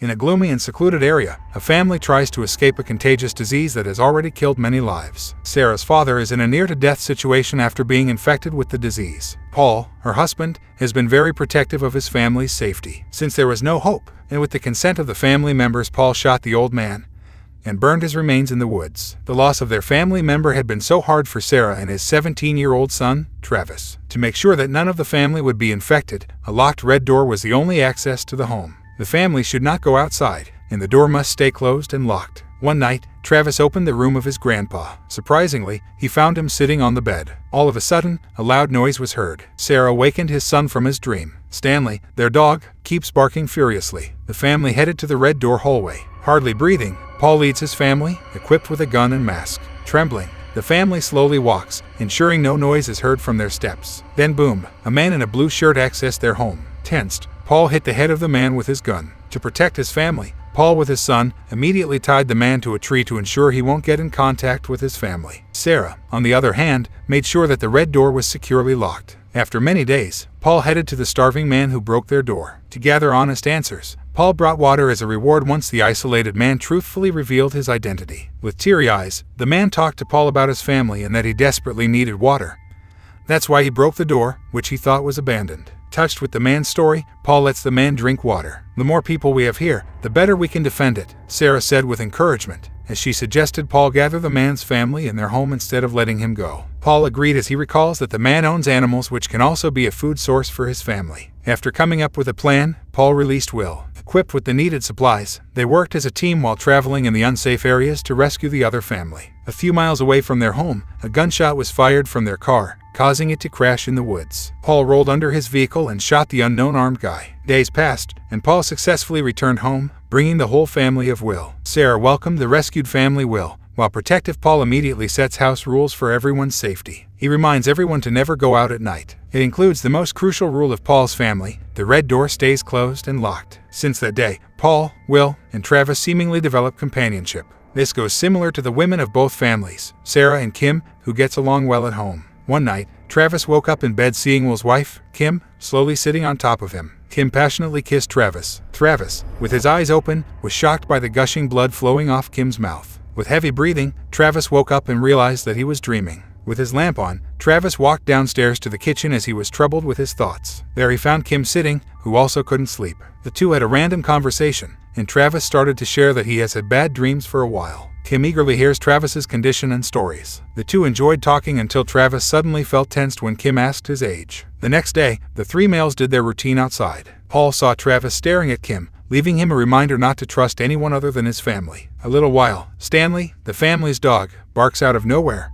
In a gloomy and secluded area, a family tries to escape a contagious disease that has already killed many lives. Sarah's father is in a near-to-death situation after being infected with the disease. Paul, her husband, has been very protective of his family's safety. Since there was no hope, and with the consent of the family members, Paul shot the old man and burned his remains in the woods. The loss of their family member had been so hard for Sarah and his 17-year-old son, Travis. To make sure that none of the family would be infected, a locked red door was the only access to the home. The family should not go outside, and the door must stay closed and locked. One night, Travis opened the room of his grandpa. Surprisingly, he found him sitting on the bed. All of a sudden, a loud noise was heard. Sarah awakened his son from his dream. Stanley, their dog, keeps barking furiously. The family headed to the red door hallway. Hardly breathing, Paul leads his family, equipped with a gun and mask. Trembling, the family slowly walks, ensuring no noise is heard from their steps. Then boom, a man in a blue shirt accessed their home. Tensed, Paul hit the head of the man with his gun. To protect his family, Paul with his son immediately tied the man to a tree to ensure he won't get in contact with his family. Sarah, on the other hand, made sure that the red door was securely locked. After many days, Paul headed to the starving man who broke their door. To gather honest answers, Paul brought water as a reward once the isolated man truthfully revealed his identity. With teary eyes, the man talked to Paul about his family and that he desperately needed water. That's why he broke the door, which he thought was abandoned. Touched with the man's story, Paul lets the man drink water. The more people we have here, the better we can defend it, Sarah said with encouragement, as she suggested Paul gather the man's family in their home instead of letting him go. Paul agreed as he recalls that the man owns animals which can also be a food source for his family. After coming up with a plan, Paul released Will. Equipped with the needed supplies, they worked as a team while traveling in the unsafe areas to rescue the other family. A few miles away from their home, a gunshot was fired from their car, causing it to crash in the woods. Paul rolled under his vehicle and shot the unknown armed guy. Days passed, and Paul successfully returned home, bringing the whole family of Will. Sarah welcomed the rescued family Will, while protective Paul immediately sets house rules for everyone's safety. He reminds everyone to never go out at night. It includes the most crucial rule of Paul's family: the red door stays closed and locked. Since that day, Paul, Will, and Travis seemingly develop companionship. This goes similar to the women of both families, Sarah and Kim, who gets along well at home. One night, Travis woke up in bed seeing Will's wife, Kim, slowly sitting on top of him. Kim passionately kissed Travis. Travis, with his eyes open, was shocked by the gushing blood flowing off Kim's mouth. With heavy breathing, Travis woke up and realized that he was dreaming. With his lamp on, Travis walked downstairs to the kitchen as he was troubled with his thoughts. There he found Kim sitting, who also couldn't sleep. The two had a random conversation, and Travis started to share that he has had bad dreams for a while. Kim eagerly hears Travis's condition and stories. The two enjoyed talking until Travis suddenly felt tensed when Kim asked his age. The next day, the three males did their routine outside. Paul saw Travis staring at Kim, leaving him a reminder not to trust anyone other than his family. A little while, Stanley, the family's dog, barks out of nowhere,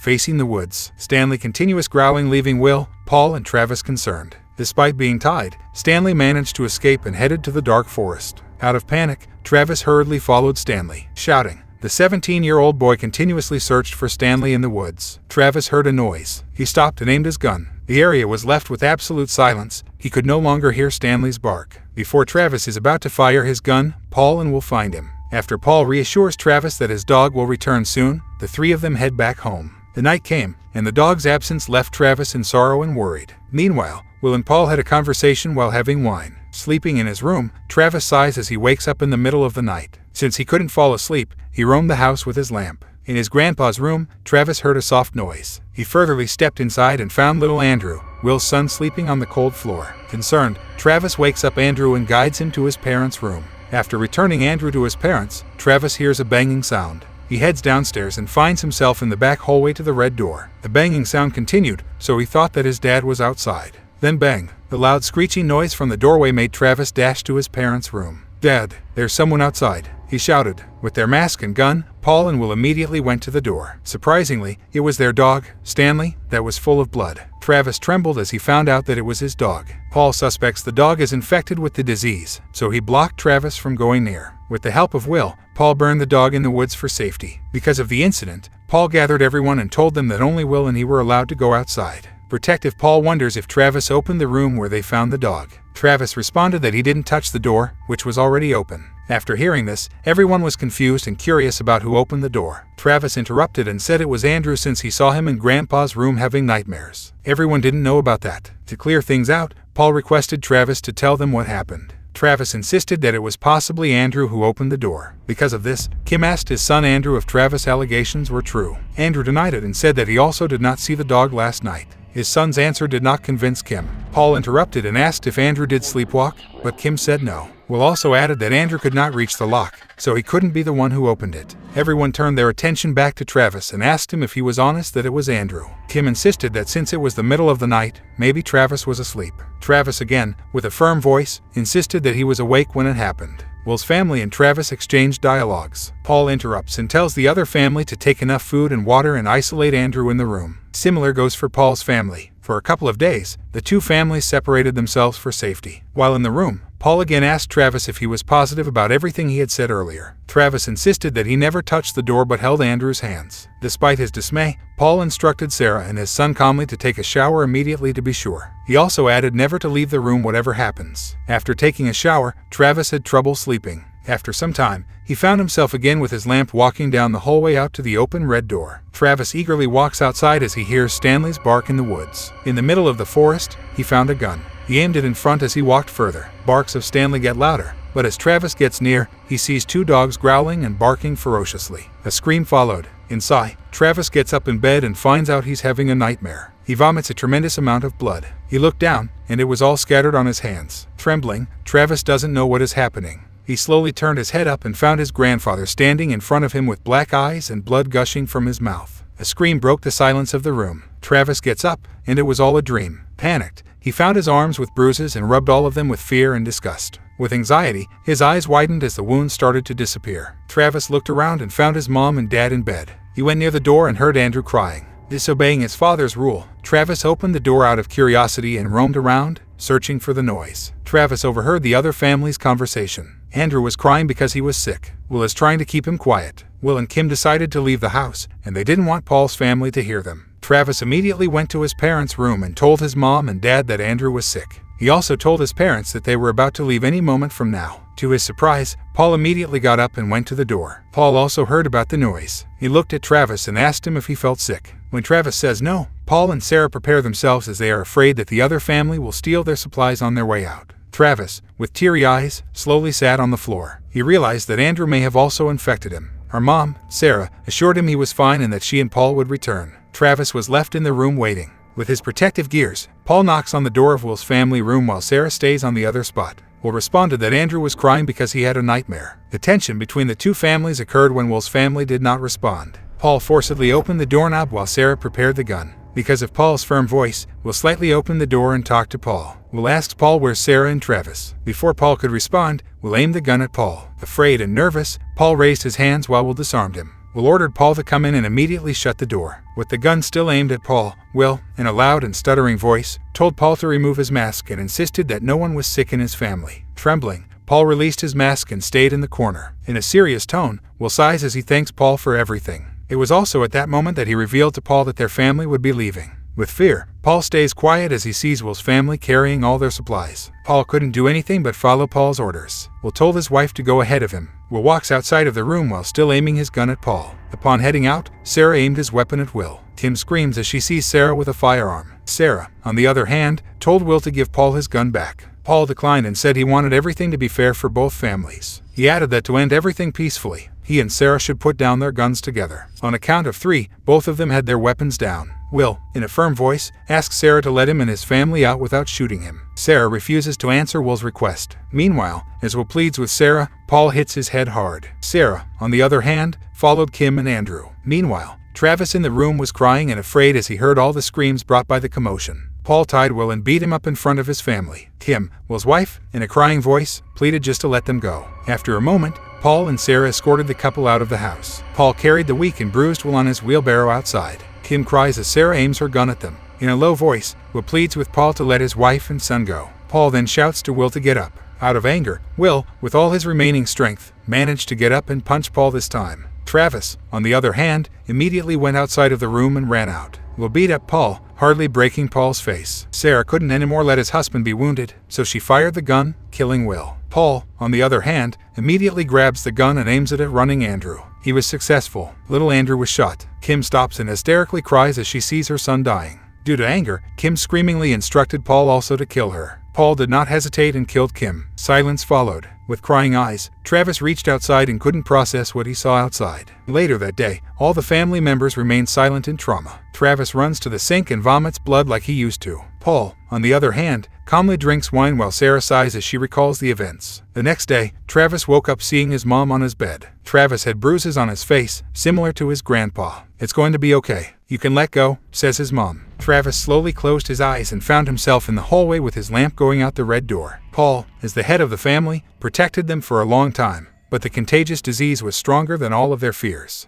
facing the woods. Stanley continues growling, leaving Will, Paul, and Travis concerned. Despite being tied, Stanley managed to escape and headed to the dark forest. Out of panic, Travis hurriedly followed Stanley, shouting. The 17-year-old boy continuously searched for Stanley in the woods. Travis heard a noise. He stopped and aimed his gun. The area was left with absolute silence. He could no longer hear Stanley's bark. Before Travis is about to fire his gun, Paul and Will find him. After Paul reassures Travis that his dog will return soon, the three of them head back home. The night came, and the dog's absence left Travis in sorrow and worried. Meanwhile, Will and Paul had a conversation while having wine. Sleeping in his room, Travis sighs as he wakes up in the middle of the night. Since he couldn't fall asleep, he roamed the house with his lamp. In his grandpa's room, Travis heard a soft noise. He furtively stepped inside and found little Andrew, Will's son, sleeping on the cold floor. Concerned, Travis wakes up Andrew and guides him to his parents' room. After returning Andrew to his parents, Travis hears a banging sound. He heads downstairs and finds himself in the back hallway to the red door. The banging sound continued, so he thought that his dad was outside. Then bang! The loud screeching noise from the doorway made Travis dash to his parents' room. "Dad, there's someone outside," he shouted. With their mask and gun, Paul and Will immediately went to the door. Surprisingly, it was their dog, Stanley, that was full of blood. Travis trembled as he found out that it was his dog. Paul suspects the dog is infected with the disease, so he blocked Travis from going near. With the help of Will, Paul burned the dog in the woods for safety. Because of the incident, Paul gathered everyone and told them that only Will and he were allowed to go outside. Protective Paul wonders if Travis opened the room where they found the dog. Travis responded that he didn't touch the door, which was already open. After hearing this, everyone was confused and curious about who opened the door. Travis interrupted and said it was Andrew since he saw him in Grandpa's room having nightmares. Everyone didn't know about that. To clear things out, Paul requested Travis to tell them what happened. Travis insisted that it was possibly Andrew who opened the door. Because of this, Kim asked his son Andrew if Travis' allegations were true. Andrew denied it and said that he also did not see the dog last night. His son's answer did not convince Kim. Paul interrupted and asked if Andrew did sleepwalk, but Kim said no. Will also added that Andrew could not reach the lock, so he couldn't be the one who opened it. Everyone turned their attention back to Travis and asked him if he was honest that it was Andrew. Kim insisted that since it was the middle of the night, maybe Travis was asleep. Travis again, with a firm voice, insisted that he was awake when it happened. Will's family and Travis exchanged dialogues. Paul interrupts and tells the other family to take enough food and water and isolate Andrew in the room. Similar goes for Paul's family. For a couple of days, the two families separated themselves for safety. While in the room, Paul again asked Travis if he was positive about everything he had said earlier. Travis insisted that he never touched the door but held Andrew's hands. Despite his dismay, Paul instructed Sarah and his son calmly to take a shower immediately to be sure. He also added never to leave the room whatever happens. After taking a shower, Travis had trouble sleeping. After some time, he found himself again with his lamp walking down the hallway out to the open red door. Travis eagerly walks outside as he hears Stanley's bark in the woods. In the middle of the forest, he found a gun. He aimed it in front as he walked further. Barks of Stanley get louder, but as Travis gets near, he sees two dogs growling and barking ferociously. A scream followed. Inside, Travis gets up in bed and finds out he's having a nightmare. He vomits a tremendous amount of blood. He looked down, and it was all scattered on his hands. Trembling, Travis doesn't know what is happening. He slowly turned his head up and found his grandfather standing in front of him with black eyes and blood gushing from his mouth. A scream broke the silence of the room. Travis gets up, and it was all a dream. Panicked, he found his arms with bruises and rubbed all of them with fear and disgust. With anxiety, his eyes widened as the wounds started to disappear. Travis looked around and found his mom and dad in bed. He went near the door and heard Andrew crying. Disobeying his father's rule, Travis opened the door out of curiosity and roamed around, searching for the noise. Travis overheard the other family's conversation. Andrew was crying because he was sick. Will is trying to keep him quiet. Will and Kim decided to leave the house, and they didn't want Paul's family to hear them. Travis immediately went to his parents' room and told his mom and dad that Andrew was sick. He also told his parents that they were about to leave any moment from now. To his surprise, Paul immediately got up and went to the door. Paul also heard about the noise. He looked at Travis and asked him if he felt sick. When Travis says no, Paul and Sarah prepare themselves as they are afraid that the other family will steal their supplies on their way out. Travis, with teary eyes, slowly sat on the floor. He realized that Andrew may have also infected him. Her mom, Sarah, assured him he was fine and that she and Paul would return. Travis was left in the room waiting. With his protective gears, Paul knocks on the door of Will's family room while Sarah stays on the other spot. Will responded that Andrew was crying because he had a nightmare. The tension between the two families occurred when Will's family did not respond. Paul forcibly opened the doorknob while Sarah prepared the gun. Because of Paul's firm voice, Will slightly opened the door and talked to Paul. Will asked Paul where's Sarah and Travis. Before Paul could respond, Will aimed the gun at Paul. Afraid and nervous, Paul raised his hands while Will disarmed him. Will ordered Paul to come in and immediately shut the door. With the gun still aimed at Paul, Will, in a loud and stuttering voice, told Paul to remove his mask and insisted that no one was sick in his family. Trembling, Paul released his mask and stayed in the corner. In a serious tone, Will sighs as he thanks Paul for everything. It was also at that moment that he revealed to Paul that their family would be leaving. With fear, Paul stays quiet as he sees Will's family carrying all their supplies. Paul couldn't do anything but follow Paul's orders. Will told his wife to go ahead of him. Will walks outside of the room while still aiming his gun at Paul. Upon heading out, Sarah aimed his weapon at Will. Kim screams as she sees Sarah with a firearm. Sarah, on the other hand, told Will to give Paul his gun back. Paul declined and said he wanted everything to be fair for both families. He added that to end everything peacefully, he and Sarah should put down their guns together. On a count of 3, both of them had their weapons down. Will, in a firm voice, asks Sarah to let him and his family out without shooting him. Sarah refuses to answer Will's request. Meanwhile, as Will pleads with Sarah, Paul hits his head hard. Sarah, on the other hand, followed Kim and Andrew. Meanwhile, Travis in the room was crying and afraid as he heard all the screams brought by the commotion. Paul tied Will and beat him up in front of his family. Kim, Will's wife, in a crying voice, pleaded just to let them go. After a moment, Paul and Sarah escorted the couple out of the house. Paul carried the weak and bruised Will on his wheelbarrow outside. Kim cries as Sarah aims her gun at them. In a low voice, Will pleads with Paul to let his wife and son go. Paul then shouts to Will to get up. Out of anger, Will, with all his remaining strength, managed to get up and punch Paul this time. Travis, on the other hand, immediately went outside of the room and ran out. Will beat up Paul, hardly breaking Paul's face. Sarah couldn't anymore let his husband be wounded, so she fired the gun, killing Will. Paul, on the other hand, immediately grabs the gun and aims it at running Andrew. He was successful. Little Andrew was shot. Kim stops and hysterically cries as she sees her son dying. Due to anger, Kim screamingly instructed Paul also to kill her. Paul did not hesitate and killed Kim. Silence followed. With crying eyes, Travis reached outside and couldn't process what he saw outside. Later that day, all the family members remained silent in trauma. Travis runs to the sink and vomits blood like he used to. Paul, on the other hand, calmly drinks wine while Sarah sighs as she recalls the events. The next day, Travis woke up seeing his mom on his bed. Travis had bruises on his face, similar to his grandpa. "It's going to be okay. You can let go," says his mom. Travis slowly closed his eyes and found himself in the hallway with his lamp going out the red door. Paul, as the head of the family, protected them for a long time, but the contagious disease was stronger than all of their fears.